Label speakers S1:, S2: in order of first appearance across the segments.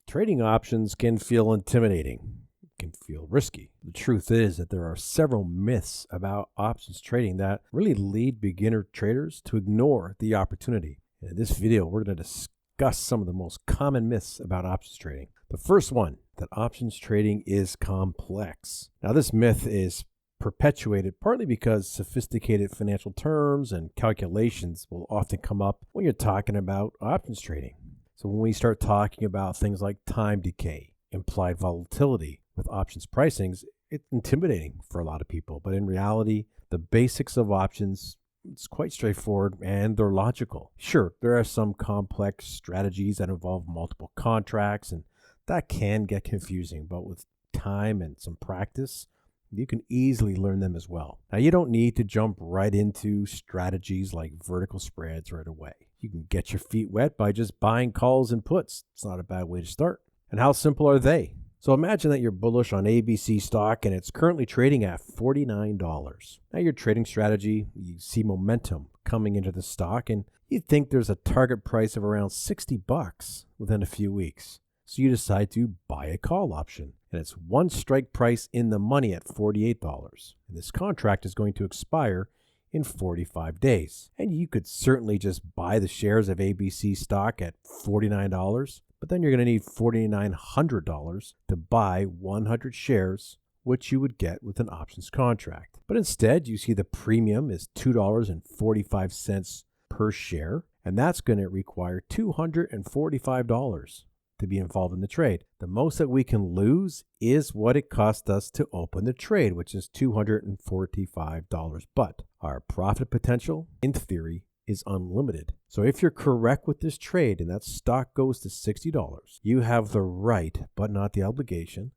S1: Trading options can feel intimidating, can feel risky. The truth is that there are several myths about options trading that really lead beginner traders to ignore the opportunity. In this video, we're going to discuss some of the most common myths about options trading. The first one, that options trading is complex. Now, this myth is perpetuated partly because sophisticated financial terms and calculations will often come up when you're talking about options trading. So when we start talking about things like time decay, implied volatility with options pricings, it's intimidating for a lot of people. But in reality, the basics of options, it's quite straightforward and they're logical. Sure, there are some complex strategies that involve multiple contracts, and that can get confusing. But with time and some practice, you can easily learn them as well. Now, you don't need to jump right into strategies like vertical spreads right away. You can get your feet wet by just buying calls and puts. It's not a bad way to start. And how simple are they? So imagine that you're bullish on ABC stock and it's currently trading at $49. Now, your trading strategy, you see momentum coming into the stock and you think there's a target price of around $60 within a few weeks. So you decide to buy a call option, and it's one strike price in the money at $48. And this contract is going to expire in 45 days. And you could certainly just buy the shares of ABC stock at $49, but then you're going to need $4,900 to buy 100 shares, which you would get with an options contract. But instead, you see the premium is $2.45 per share, and that's going to require $245 to be involved in the trade. The most that we can lose is what it cost us to open the trade, which is $245. But our profit potential, in theory, is unlimited. So if you're correct with this trade and that stock goes to $60, you have the right, but not the obligation,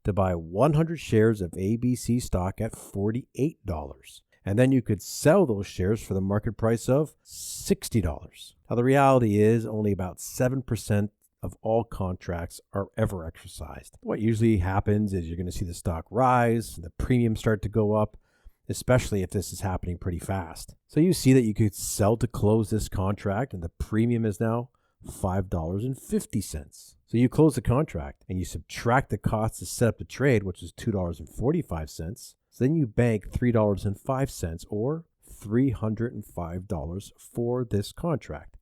S1: to buy 100 shares of ABC stock at $48. And then you could sell those shares for the market price of $60. Now, the reality is only about 7% of all contracts are ever exercised. What usually happens is you're going to see the stock rise and the premium start to go up, especially if this is happening pretty fast. So you see that you could sell to close this contract and the premium is now $5.50. So you close the contract and you subtract the cost to set up the trade, which is $2.45. So then you bank $3.05 or $305 for this contract.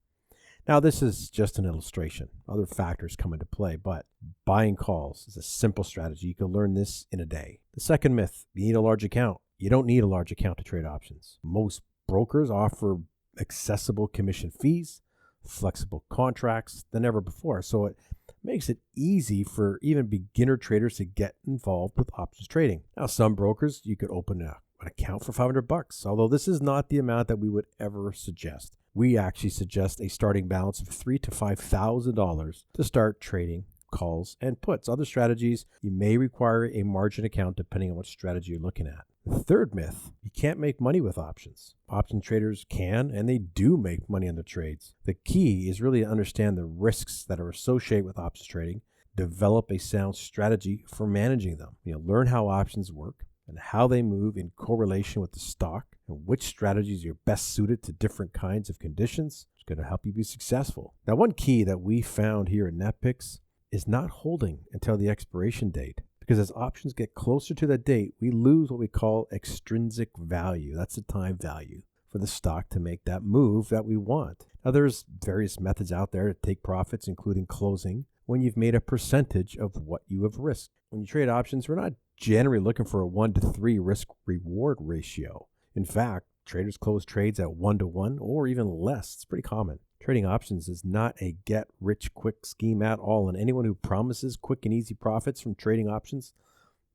S1: Now, this is just an illustration. Other factors come into play, but buying calls is a simple strategy. You can learn this in a day. The second myth, you need a large account. You don't need a large account to trade options. Most brokers offer accessible commission fees, flexible contracts than ever before. So it makes it easy for even beginner traders to get involved with options trading. Now, some brokers, you could open an account for $500, although this is not the amount that we would ever suggest. We actually suggest a starting balance of $3,000 to $5,000 to start trading calls and puts. Other strategies, you may require a margin account depending on what strategy you're looking at. The third myth, you can't make money with options. Option traders can, and they do make money on the trades. The key is really to understand the risks that are associated with options trading, develop a sound strategy for managing them. Learn how options work and how they move in correlation with the stock, and which strategies are best suited to different kinds of conditions. It's going to help you be successful. Now, one key that we found here at NetPicks is not holding until the expiration date, because as options get closer to that date, we lose what we call extrinsic value. That's the time value for the stock to make that move that we want. Now, there's various methods out there to take profits, including closing, when you've made a percentage of what you have risked. When you trade options, we're not generally looking for a 1 to 3 risk-reward ratio. In fact, traders close trades at 1 to 1 or even less. It's pretty common. Trading options is not a get-rich-quick scheme at all, and anyone who promises quick and easy profits from trading options,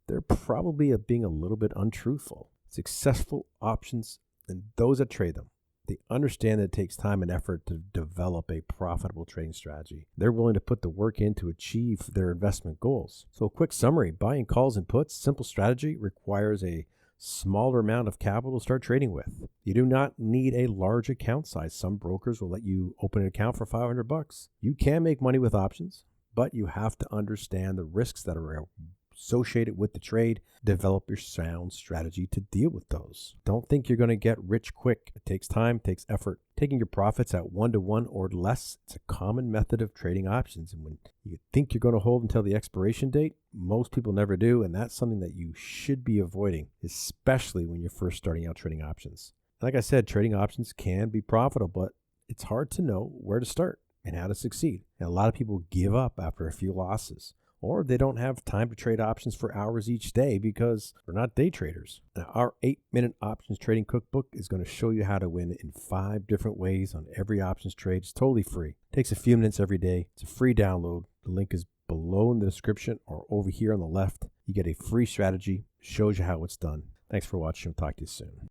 S1: they're probably being a little bit untruthful. Successful options and those that trade them, they understand that it takes time and effort to develop a profitable trading strategy. They're willing to put the work in to achieve their investment goals. So a quick summary, buying calls and puts, simple strategy, requires a smaller amount of capital to start trading with. You do not need a large account size. Some brokers will let you open an account for $500. You can make money with options, but you have to understand the risks that are associated with the trade. Develop your sound strategy to deal with those. Don't think you're going to get rich quick. It takes time, takes effort. Taking your profits at 1-to-1 or less, it's a common method of trading options. And when you think you're going to hold until the expiration date, most people never do. And that's something that you should be avoiding, especially when you're first starting out trading options. Like I said, trading options can be profitable, but it's hard to know where to start and how to succeed. And a lot of people give up after a few losses, or they don't have time to trade options for hours each day because they're not day traders. Now, our 8-minute options trading cookbook is going to show you how to win in 5 different ways on every options trade. It's totally free. It takes a few minutes every day. It's a free download. The link is below in the description or over here on the left. You get a free strategy. Shows you how it's done. Thanks for watching. Talk to you soon.